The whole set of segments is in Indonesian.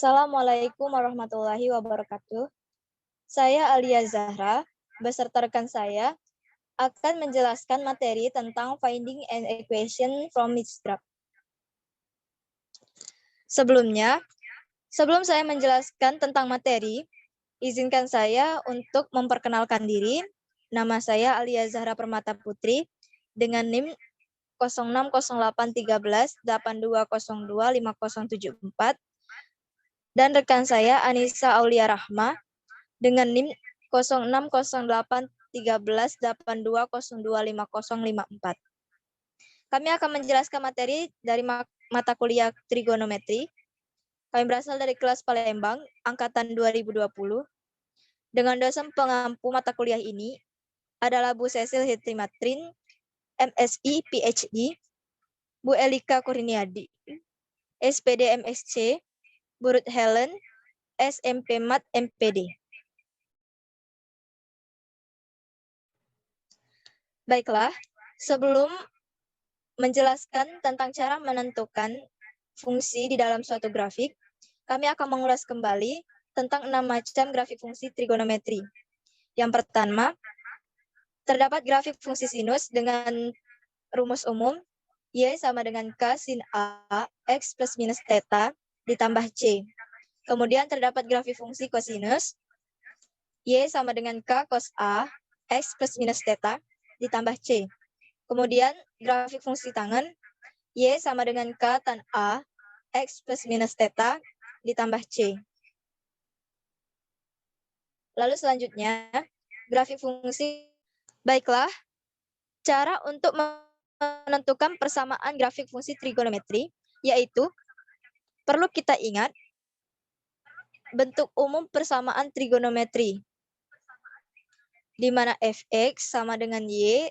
Assalamualaikum warahmatullahi wabarakatuh. Saya Alia Zahra, beserta rekan saya, akan menjelaskan materi tentang finding an equation from mixed graph. Sebelum saya menjelaskan tentang materi, izinkan saya untuk memperkenalkan diri. Nama saya Alia Zahra Permata Putri dengan NIM 06081382025074 dan rekan saya Anissa Aulia Rahma dengan NIM 06081382025054. Kami akan menjelaskan materi dari mata kuliah trigonometri. Kami berasal dari kelas Palembang, angkatan 2020. Dengan dosen pengampu mata kuliah ini adalah Bu Cecil Hitrimatrin, MSI PhD, Bu Elika Kurniadi, SPD MSc, Bu Ruth Helen, SMP Mat MPD. Baiklah, sebelum menjelaskan tentang cara menentukan fungsi di dalam suatu grafik, kami akan mengulas kembali tentang 6 macam grafik fungsi trigonometri. Yang pertama, terdapat grafik fungsi sinus dengan rumus umum Y sama dengan K sin A X plus minus theta ditambah C. Kemudian terdapat grafik fungsi kosinus Y sama dengan K cos A X plus minus theta ditambah C. Kemudian grafik fungsi tangen Y sama dengan K tan A X plus minus theta ditambah C. Lalu selanjutnya, grafik fungsi. Baiklah, cara untuk menentukan persamaan grafik fungsi trigonometri, yaitu perlu kita ingat bentuk umum persamaan trigonometri, di mana fx sama dengan y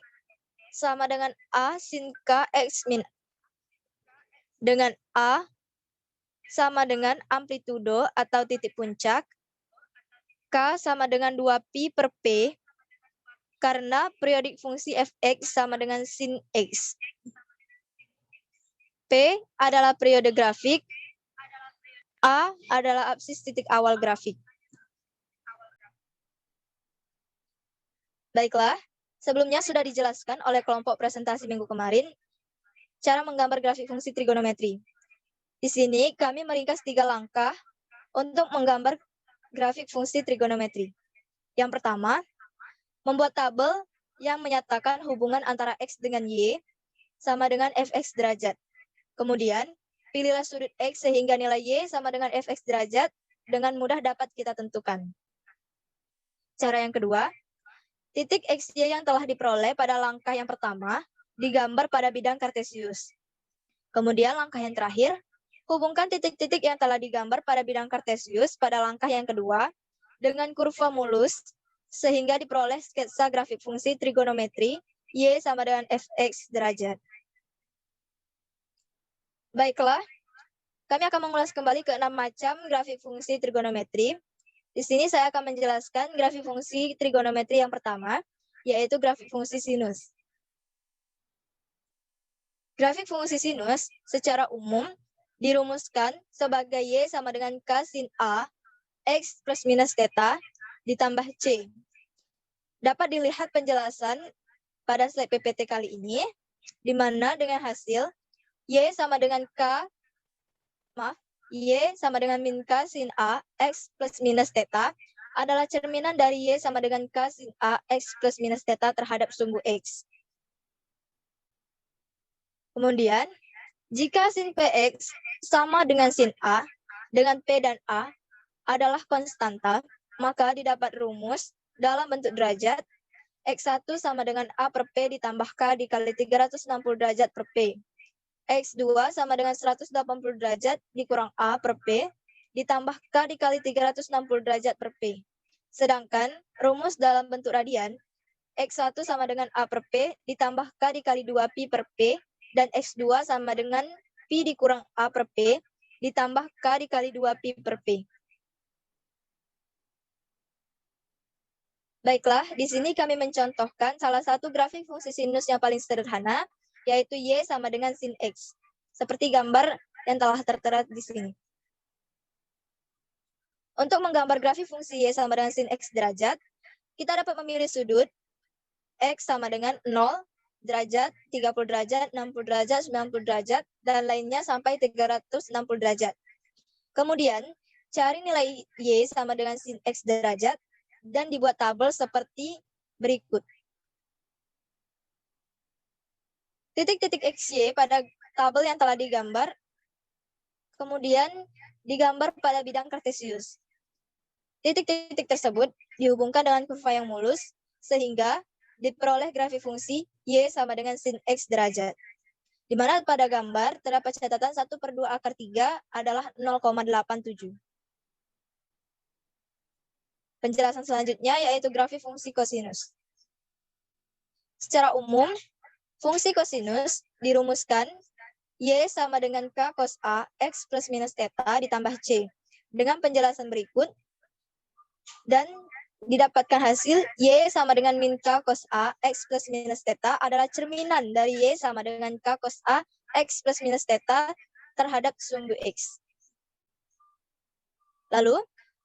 sama dengan a sin k x min, dengan a sama dengan amplitudo atau titik puncak, k sama dengan 2pi per p, karena periodik fungsi fx sama dengan sin x. P adalah periode grafik, A adalah absis titik awal grafik. Baiklah, sebelumnya sudah dijelaskan oleh kelompok presentasi minggu kemarin, cara menggambar grafik fungsi trigonometri. Di sini kami meringkas 3 langkah untuk menggambar grafik fungsi trigonometri. Yang pertama, membuat tabel yang menyatakan hubungan antara X dengan Y sama dengan Fx derajat. Kemudian, pilihlah sudut X sehingga nilai Y sama dengan Fx derajat dengan mudah dapat kita tentukan. Cara yang kedua, titik XY yang telah diperoleh pada langkah yang pertama digambar pada bidang kartesius. Kemudian langkah yang terakhir, hubungkan titik-titik yang telah digambar pada bidang kartesius pada langkah yang kedua dengan kurva mulus sehingga diperoleh sketsa grafik fungsi trigonometri Y sama dengan Fx derajat. Baiklah, kami akan mengulas kembali ke 6 macam grafik fungsi trigonometri. Di sini saya akan menjelaskan grafik fungsi trigonometri yang pertama, yaitu grafik fungsi sinus. Grafik fungsi sinus secara umum dirumuskan sebagai Y sama dengan K sin A X plus minus theta ditambah C. Dapat dilihat penjelasan pada slide PPT kali ini, di mana dengan hasil Y sama dengan Y sama dengan min K sin A X plus minus theta adalah cerminan dari Y sama dengan K sin A X plus minus theta terhadap sumbu X. Kemudian, jika sin Px sama dengan sin A, dengan P dan A adalah konstanta, maka didapat rumus dalam bentuk derajat X1 sama dengan A per P ditambah K dikali 360 derajat per P. X2 sama dengan 180 derajat dikurang A per P ditambah K dikali 360 derajat per P. Sedangkan rumus dalam bentuk radian, X1 sama dengan A per P ditambah K dikali 2pi per P dan X2 sama dengan Pi dikurang A per P ditambah K dikali 2pi per P. Baiklah, di sini kami mencontohkan salah satu grafik fungsi sinus yang paling sederhana, yaitu Y sama dengan sin X. Seperti gambar yang telah tertera di sini. Untuk menggambar grafik fungsi Y sama dengan sin X derajat, kita dapat memilih sudut X sama dengan 0 derajat, 30 derajat, 60 derajat, 90 derajat, dan lainnya sampai 360 derajat. Kemudian, cari nilai Y sama dengan sin X derajat, dan dibuat tabel seperti berikut. Titik-titik XY pada tabel yang telah digambar, kemudian digambar pada bidang kartesius. Titik-titik tersebut dihubungkan dengan kurva yang mulus, sehingga diperoleh grafik fungsi Y sama dengan sin X derajat. Di mana pada gambar terdapat catatan 1/2 akar 3 adalah 0,87. Penjelasan selanjutnya yaitu grafik fungsi kosinus. Secara umum, fungsi kosinus dirumuskan Y sama dengan K cos A, X plus minus theta ditambah C. Dengan penjelasan berikut, dan didapatkan hasil Y sama dengan min K cos A, X plus minus theta adalah cerminan dari Y sama dengan K cos A, X plus minus theta terhadap sumbu X. Lalu,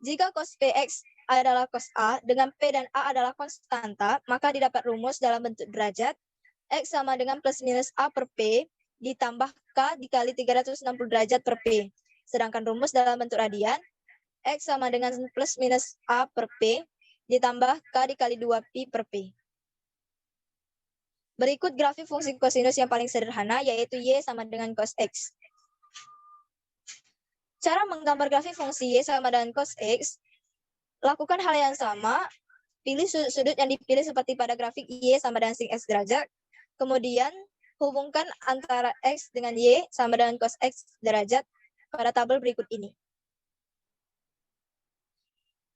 jika cos PX adalah cos A dengan P dan A adalah konstanta, maka didapat rumus dalam bentuk derajat X sama dengan plus minus A per P ditambah K dikali 360 derajat per P. Sedangkan rumus dalam bentuk radian, X sama dengan plus minus A per P ditambah K dikali 2Pi per P. Berikut grafik fungsi kosinus yang paling sederhana, yaitu Y sama dengan cos X. Cara menggambar grafik fungsi Y sama dengan cos X, lakukan hal yang sama, pilih sudut-sudut yang dipilih seperti pada grafik Y sama dengan sin X derajat, kemudian hubungkan antara X dengan Y sama dengan cos X derajat pada tabel berikut ini.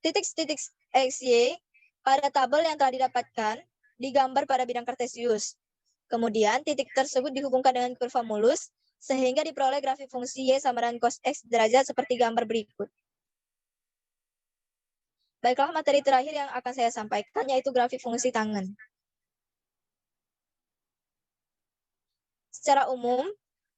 Titik-titik XY pada tabel yang telah didapatkan digambar pada bidang kartesius. Kemudian titik tersebut dihubungkan dengan kurva mulus sehingga diperoleh grafik fungsi Y sama dengan cos X derajat seperti gambar berikut. Baiklah, materi terakhir yang akan saya sampaikan yaitu grafik fungsi tangen. Secara umum,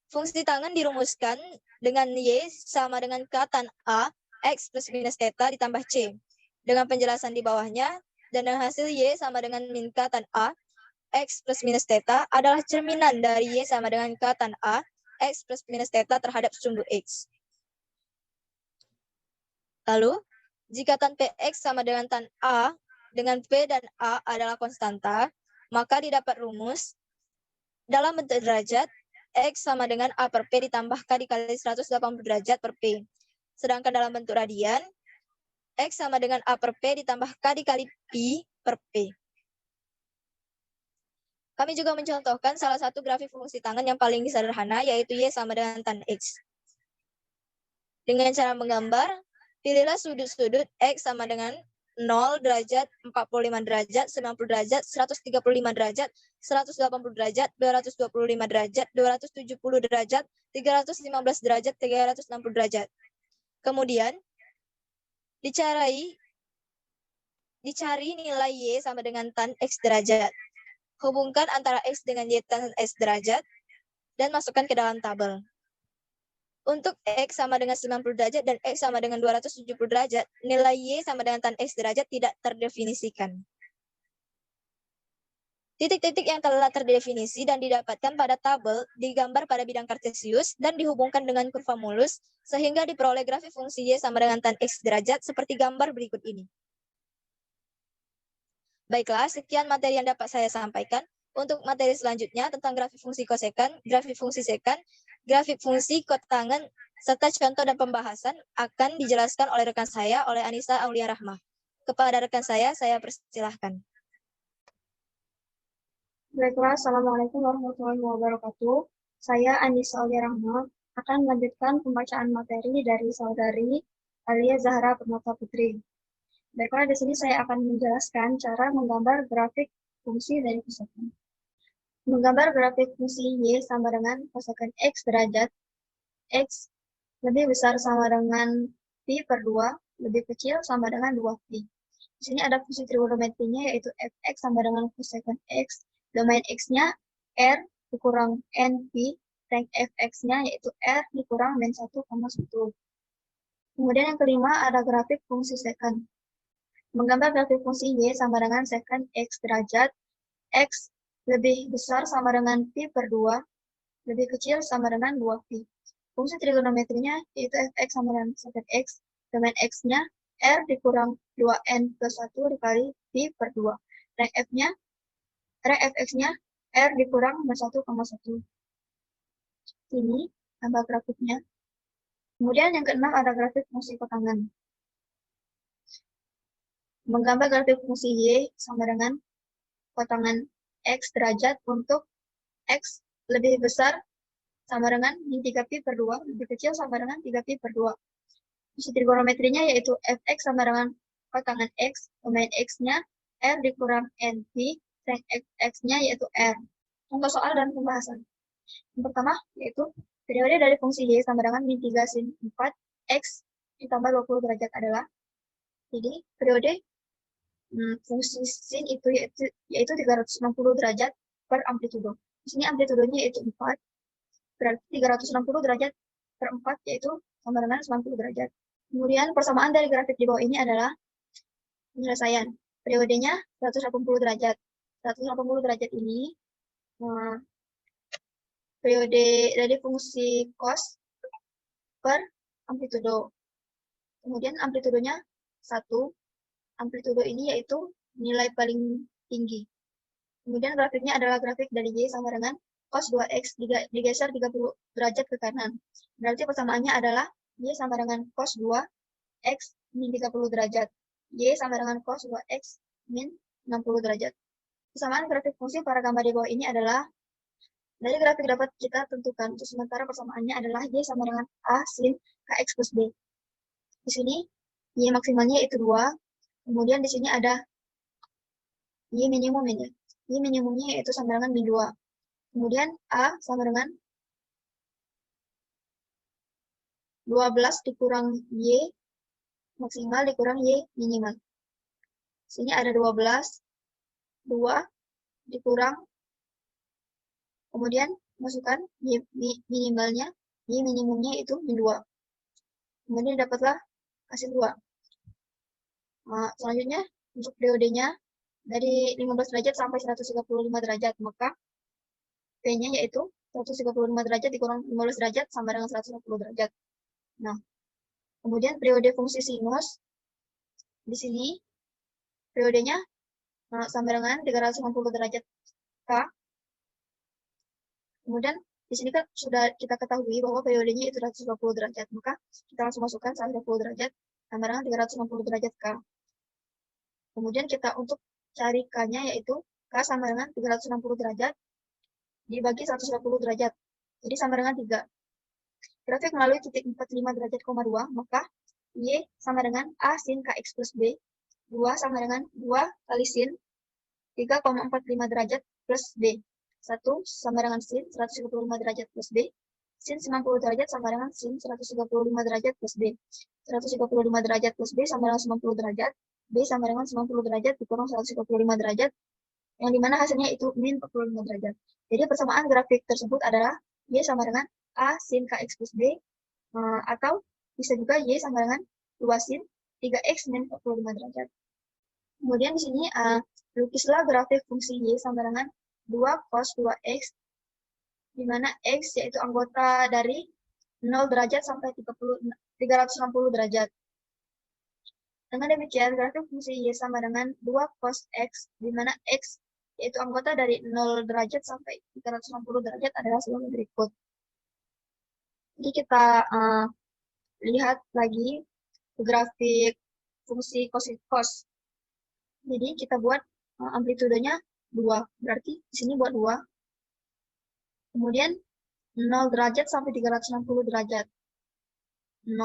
fungsi tangen dirumuskan dengan Y sama dengan K tan A, X plus minus theta ditambah C. Dengan penjelasan di bawahnya, dan dengan hasil Y sama dengan min K tan A, X plus minus theta adalah cerminan dari Y sama dengan K tan A, X plus minus theta terhadap sumbu X. Lalu, jika tan PX sama dengan tan A, dengan P dan A adalah konstanta, maka didapat rumus dalam bentuk derajat, X sama dengan A per P ditambah K dikali 180 derajat per P. Sedangkan dalam bentuk radian, X sama dengan A per P ditambah K dikali Pi per P. Kami juga mencontohkan salah satu grafik fungsi tangen yang paling sederhana, yaitu Y sama dengan tan X. Dengan cara menggambar, pilihlah sudut-sudut X sama dengan 0 derajat, 45 derajat, 90 derajat, 135 derajat, 180 derajat, 225 derajat, 270 derajat, 315 derajat, 360 derajat. Kemudian, dicari nilai Y sama dengan tan X derajat. Hubungkan antara X dengan Y tan X derajat, dan masukkan ke dalam tabel. Untuk X sama dengan 90 derajat dan X sama dengan 270 derajat, nilai Y sama dengan tan X derajat tidak terdefinisikan. Titik-titik yang telah terdefinisi dan didapatkan pada tabel digambar pada bidang kartesius dan dihubungkan dengan kurva mulus, sehingga diperoleh grafik fungsi Y sama dengan tan X derajat seperti gambar berikut ini. Baiklah, sekian materi yang dapat saya sampaikan. Untuk materi selanjutnya tentang grafik fungsi kosekan, grafik fungsi sekan, grafik fungsi kotangen, serta contoh dan pembahasan akan dijelaskan oleh rekan saya, oleh Anissa Aulia Rahmah. Kepada rekan saya persilahkan. Baiklah, Assalamualaikum warahmatullahi wabarakatuh. Saya Anissa Aulia Rahmah akan melanjutkan pembacaan materi dari saudari Alia Zahra Permata Putri. Baiklah, di sini saya akan menjelaskan cara menggambar grafik fungsi dari kosekan. Menggambar grafik fungsi Y sama dengan kosekan X derajat, X lebih besar sama dengan Pi per 2, lebih kecil sama dengan 2Pi. Di sini ada fungsi trigonometrinya yaitu fx sama dengan kosekan X, domain X-nya R dikurang NP, rank fx-nya yaitu R dikurang min 1,1. Kemudian yang kelima ada grafik fungsi secant. Menggambar grafik fungsi Y sama dengan secant X derajat, X lebih besar sama dengan Pi per 2, lebih kecil sama dengan 2Pi. Fungsi trigonometrinya yaitu fx sama dengan secant X, domain X-nya R dikurang 2N plus 1 dikali Pi per 2. Rank fx-nya R dikurang 1,1. Ini tambah grafiknya. Kemudian yang keenam ada grafik fungsi kotangan. Menggambar grafik fungsi Y sama dengan kotangan X derajat untuk X lebih besar sama dengan min 3Pi per 2, lebih kecil sama dengan 3Pi per 2. Fungsi trigonometrinya yaitu fx sama dengan kotangan X, domain X-nya R dikurang NP, rank X-nya yaitu R. Contoh soal dan pembahasan. Yang pertama yaitu periode dari fungsi Y sama dengan min 3 sin 4 X ditambah 20 derajat adalah, jadi periode fungsi sin itu yaitu 360 derajat per amplitudo. Di sini amplitudonya yaitu 4, berarti 360 derajat per 4 yaitu sama dengan 90 derajat. Kemudian persamaan dari grafik di bawah ini adalah penyelesaian. Periodenya 180 derajat. 180 derajat ini periode dari fungsi cos per amplitudo. Kemudian amplitudonya 1. Amplitudo ini yaitu nilai paling tinggi. Kemudian grafiknya adalah grafik dari Y sama dengan cos 2X digeser 30 derajat ke kanan. Berarti persamaannya adalah Y sama dengan cos 2X min 30 derajat. Y sama dengan cos 2X min 60 derajat. Persamaan grafik fungsi para gambar di bawah ini adalah, dari grafik dapat kita tentukan untuk sementara persamaannya adalah Y sama dengan A sin KX plus B. Di sini Y maksimalnya itu 2. Kemudian di sini ada Y minimum ini. Y minimumnya yaitu sama dengan min 2. Kemudian A sama dengan 12 dikurang Y maksimal dikurang Y minimal. Sini ada 12, 2 dikurang, kemudian masukkan Y minimalnya, Y minimumnya itu min 2. Kemudian dapatlah hasil 2. Selanjutnya untuk periodenya dari 15 derajat sampai 135 derajat, maka P-nya yaitu 135 derajat dikurang 15 derajat sama dengan 150 derajat. Nah, kemudian periode fungsi sinus, di sini periodenya sama dengan 360 derajat K. Kemudian di sini kan sudah kita ketahui bahwa periodenya itu 120 derajat, maka kita langsung masukkan 120 derajat sama dengan 360 derajat K. Kemudian kita untuk cari K-nya yaitu K sama dengan 360 derajat dibagi 120 derajat. Jadi sama dengan 3. Grafik melalui titik 45 derajat, 2, maka Y sama dengan A sin KX plus B. 2 sama dengan 2 kali sin 3,45 derajat plus B. 1 sama dengan sin 135 derajat plus B. Sin 90 derajat sama dengan sin 135 derajat plus B. 135 derajat plus B sama dengan 90 derajat. B sama dengan 90 derajat dikurang 135 derajat, yang dimana hasilnya itu min 45 derajat. Jadi persamaan grafik tersebut adalah Y sama dengan A sin KX plus B, atau bisa juga Y sama dengan 2 sin 3X min 45 derajat. Kemudian di sini lukislah grafik fungsi Y sama dengan 2 cos 2X, di mana X yaitu anggota dari 0 derajat sampai 360 derajat. Dengan demikian, grafik fungsi Y sama dengan 2 cos X, di mana X yaitu anggota dari 0 derajat sampai 360 derajat adalah sebagai berikut. Jadi kita lihat lagi grafik fungsi cos. Jadi kita buat amplitudenya 2, berarti di sini buat 2. Kemudian 0 derajat sampai 360 derajat. 0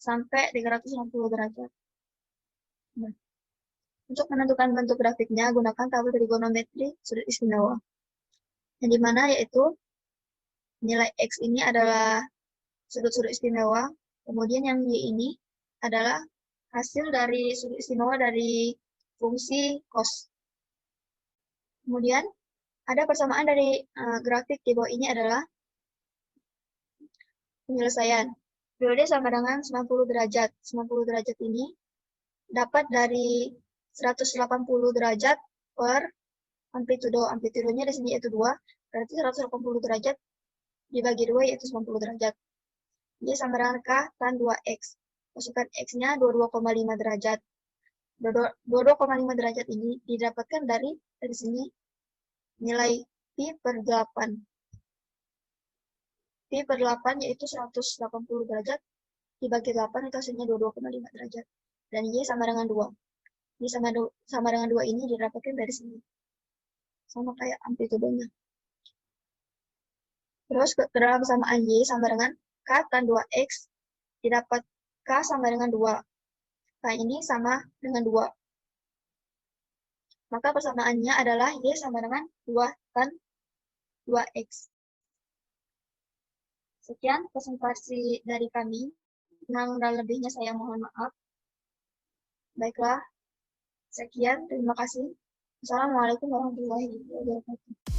sampai 360 derajat. Nah, untuk menentukan bentuk grafiknya, gunakan tabel trigonometri sudut istimewa. Yang dimana yaitu nilai X ini adalah sudut-sudut istimewa, kemudian yang Y ini adalah hasil dari sudut istimewa dari fungsi cos. Kemudian ada persamaan dari grafik di bawah ini adalah penyelesaian. Periode sama dengan 90 derajat. 90 derajat ini dapat dari 180 derajat per amplitudo. Amplitudonya di sini yaitu 2, berarti 180 derajat dibagi 2 yaitu 90 derajat. Y sama dengan K tan 2X. Masukkan X-nya 22,5 derajat. 22,5 derajat ini didapatkan dari sini nilai Pi per 8. Pi per 8 yaitu 180 derajat dibagi 8 itu hasilnya 22,5 derajat. Dan Y sama dengan 2. Y sama dengan 2 ini didapatkan dari sini. Sama kayak amplitudonya. Terus ke dalam samaan Y sama dengan K tan 2X didapat K sama dengan 2. K ini sama dengan 2. Maka persamaannya adalah Y sama dengan 2 tan 2X. Sekian presentasi dari kami. Kurang dan lebihnya saya mohon maaf. Baiklah, sekian. Terima kasih. Assalamualaikum warahmatullahi wabarakatuh.